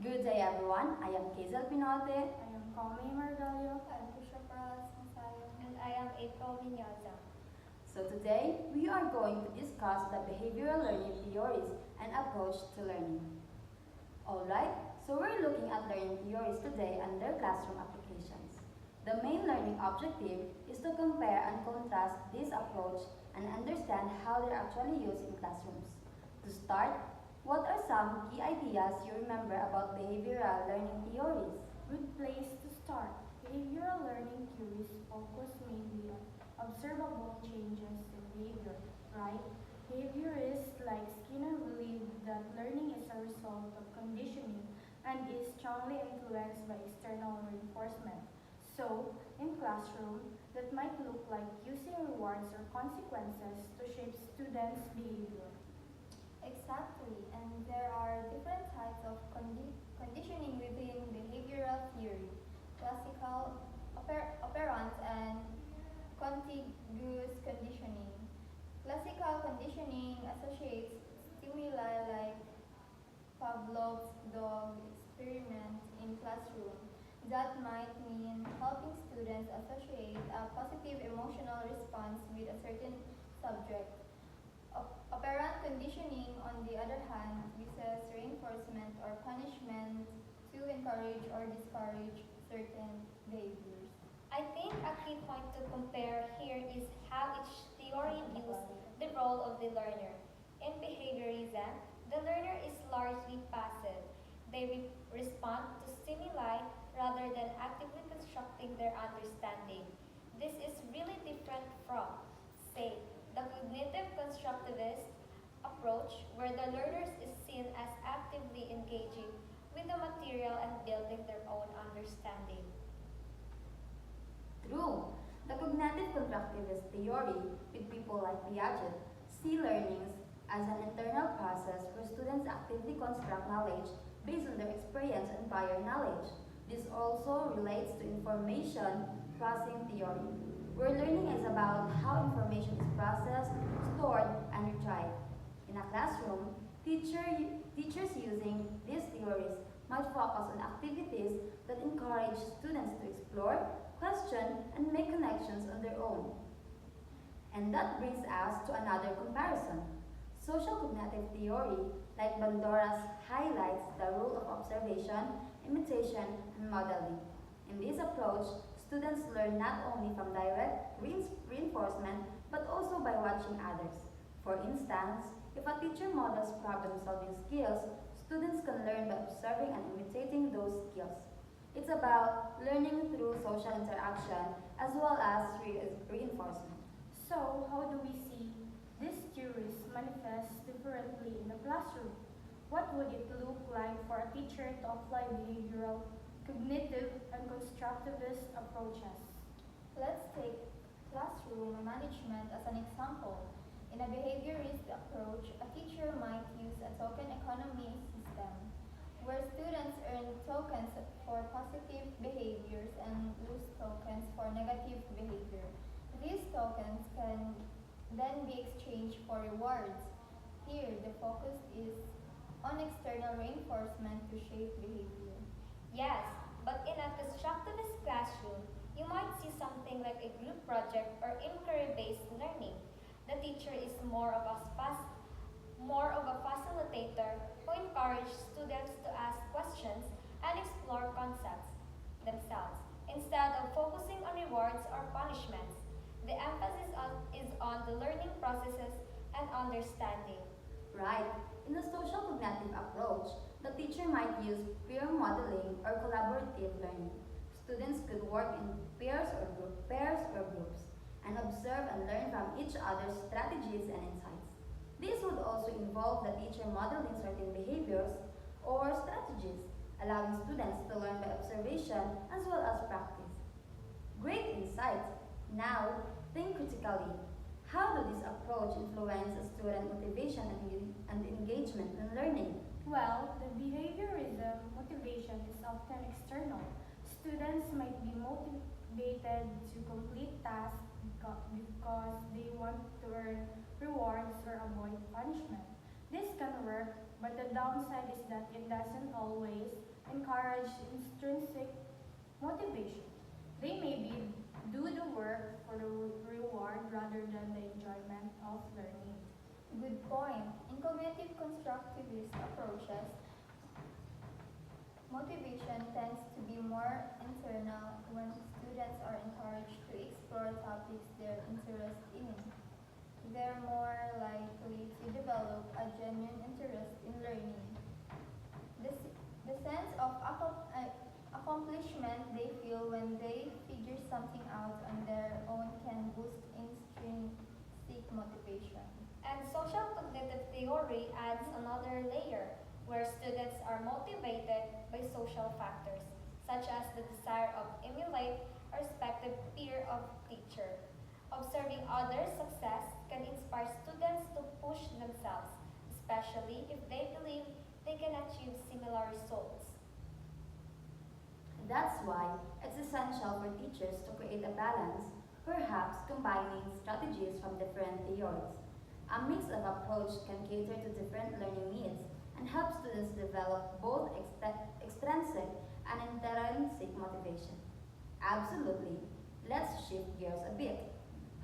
Good day everyone, I am Hazel Pinote. I am Comey Margalio. I'm Trisha Perales Masayo. And I am April Minyaza. So today we are going to discuss the behavioral learning theories and approach to learning. Alright, so we're looking at learning theories today and their classroom applications. The main learning objective is to compare and contrast this approach and understand how they're actually used in classrooms. To start, what are some key ideas you remember about behavioral learning theories? Good place to start. Behavioral learning theories focus mainly on observable changes in behavior, right? Behaviorists like Skinner believe that learning is a result of conditioning and is strongly influenced by external reinforcement. So, in classroom, that might look like using rewards or consequences to shape students' behavior. Exactly, and there are different types of conditioning within behavioral theory: classical, operant, and contiguous conditioning. Classical conditioning associates stimuli like Pavlov's dog experiment in classroom. That might mean helping students associate a positive emotional response with a certain subject. Operant conditioning, on the other hand, uses reinforcement or punishment to encourage or discourage certain behaviors. I think a key point to compare here is how each theory views the role of the learner. In behaviorism, the learner is largely passive. They respond to stimuli rather than actively constructing their understanding. This is really different from, say, the cognitive constructivist approach, where the learner is seen as actively engaging with the material and building their own understanding. True. The cognitive constructivist theory, with people like Piaget, see learnings as an internal process where students actively construct knowledge based on their experience and prior knowledge. This also relates to information processing theory, where learning is about how information is processed, stored, and retrieved. In a classroom, teachers using these theories might focus on activities that encourage students to explore, question, and make connections on their own. And that brings us to another comparison. Social cognitive theory, like Bandora's, highlights the role of observation, imitation, and modeling. In this approach, students learn not only from direct reinforcement but also by watching others. For instance, if a teacher models problem solving skills, students can learn by observing and imitating those skills. It's about learning through social interaction as well as reinforcement. So, how do we see these theories manifest differently in the classroom? What would it look like for a teacher to apply behavioral, cognitive, and constructivist approaches? Let's take classroom management as an example. In a behaviorist approach, a teacher might use a token economy system, where students earn tokens for positive behaviors and lose tokens for negative behavior. These tokens can then be exchanged for rewards. Here, the focus is on external reinforcement to shape behavior. Yes, but in a constructivist classroom, you might see something like a group project or inquiry-based learning. The teacher is more of a facilitator who encourages students to ask questions and explore concepts themselves instead of focusing on rewards or punishments. The emphasis is on the learning processes and understanding. Right. In the social cognitive approach, the teacher might use peer modeling or collaborative learning. Students could work in pairs or groups, and observe and learn from each other's strategies and insights. This would also involve the teacher modeling certain behaviors or strategies, allowing students to learn by observation as well as practice. Great insight! Now, think critically. How does this approach influence a student motivation and engagement in learning? Well, the behaviorism motivation is often external. Students might be motivated to complete tasks because they want to earn rewards or avoid punishment. This can work but the downside is that it doesn't always encourage intrinsic motivation. They maybe do the work for the reward rather than the enjoyment of learning. Good point. In cognitive constructivist approaches, motivation tends to be more internal when students are encouraged to explore topics they're interested in. They're more likely to develop a genuine interest in learning. The sense of accomplishment they feel when they figure something out on their own can boost intrinsic motivation. And social cognitive theory adds another layer where students are motivated by social factors, such as the desire of emulate a respective peer of teacher. Observing others' success can inspire students to push themselves, especially if they believe they can achieve similar results. That's why it's essential for teachers to create a balance, perhaps combining strategies from different theories. A mix of approach can cater to different learning needs and help students develop both extrinsic and intrinsic motivation. Absolutely. Let's shift gears a bit.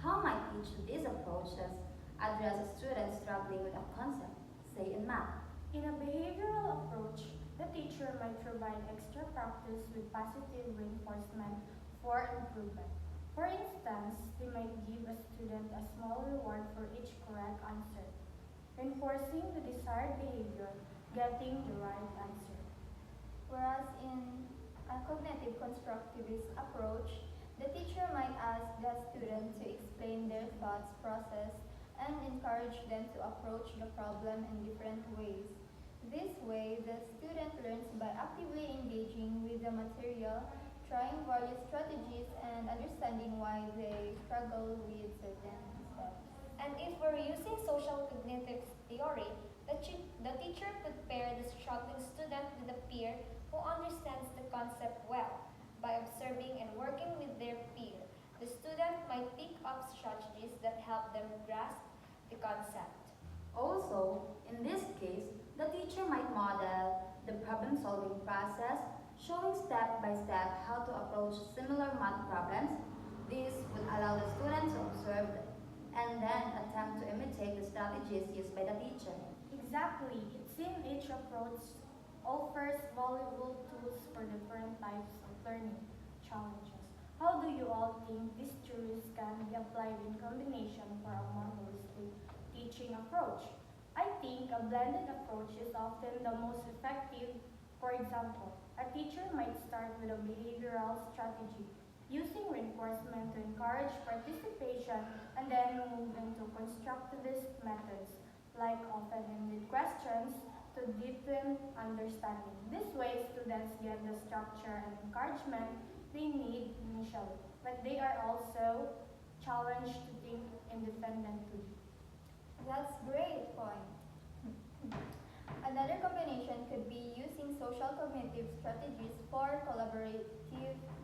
How might each of these approaches address a student struggling with a concept, say in math? In a behavioral approach, the teacher might provide extra practice with positive reinforcement for improvement. For instance, they might give a student a small reward for each correct answer, reinforcing the desired behavior, getting the right answer. Whereas in a cognitive constructivist approach, the teacher might ask the student to explain their thoughts process and encourage them to approach the problem in different ways. This way, the student learns by actively engaging with the material, trying various strategies, and understanding why they struggle with certain steps. And if we're using social cognitive theory, the teacher could pair the struggling student with a peer who understands the concept well. By observing and working with their peer, the student might pick up strategies that help them grasp the concept. Also, in this case, the teacher might model the problem-solving process, showing step by step how to approach similar math problems. This would allow the students to observe and then attempt to imitate the strategies used by the teacher. Exactly, it seems each approach offers valuable tools for different types of learning challenges. How do you all think these theories can be applied in combination for a more holistic teaching approach? I think a blended approach is often the most effective. For example, a teacher might start with a behavioral strategy, using reinforcement to encourage participation, and then move into constructivist methods, like open-ended questions, to deepen understanding. This way, students get the structure and encouragement they need initially, but they are also challenged to think independently. That's great point. Another combination could be using social cognitive strategies for collaborative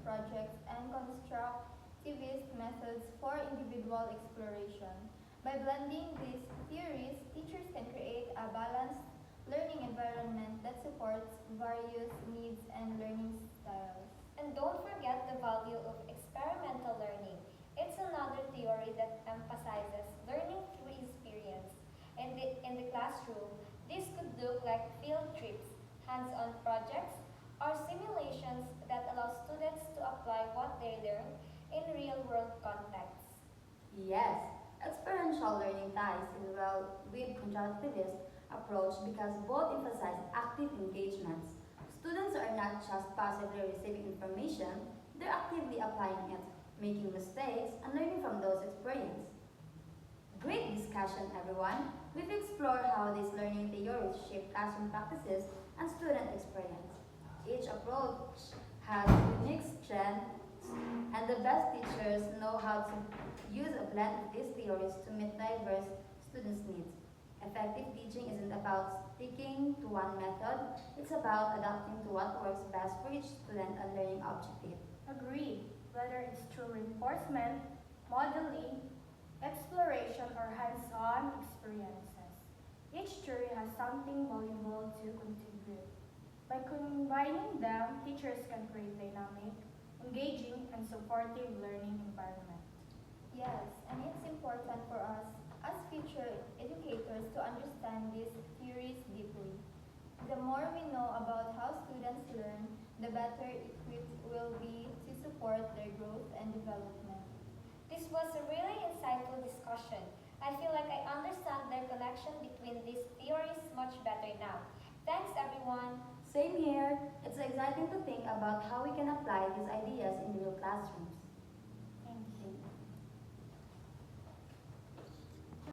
projects and constructivist methods for individual exploration. By blending these theories, teachers can create a balanced learning environment that supports various needs and learning styles. And don't forget the value of experimental learning. It's another theory that emphasizes learning through experience. In the classroom, this could look like field trips, hands-on projects, or simulations that allow students to apply what they learn in real-world contexts. Yes, experiential learning ties in well with constructivist approach because both emphasize active engagements. Students are not just passively receiving information, they're actively applying it, making mistakes, and learning from those experiences. Great discussion, everyone. We've explored how these learning theories shape classroom practices and student experience. Each approach has unique strengths, and the best teachers know how to use a blend of these theories to meet diverse students' needs. Effective teaching isn't about sticking to one method, it's about adapting to what works best for each student and learning objective. Agreed, whether it's through reinforcement, modeling, exploration, or hands-on experiences. Each theory has something valuable to contribute. By combining them, teachers can create dynamic, engaging, and supportive learning environment. Yes, and it's important for us as future educators to understand these theories deeply. The more we know about how students learn, the better equipped we'll be to support their growth and development. This was a really insightful discussion. I feel like I understand the connection between these theories much better now. Thanks, everyone. Same here. It's exciting to think about how we can apply these ideas in real classrooms.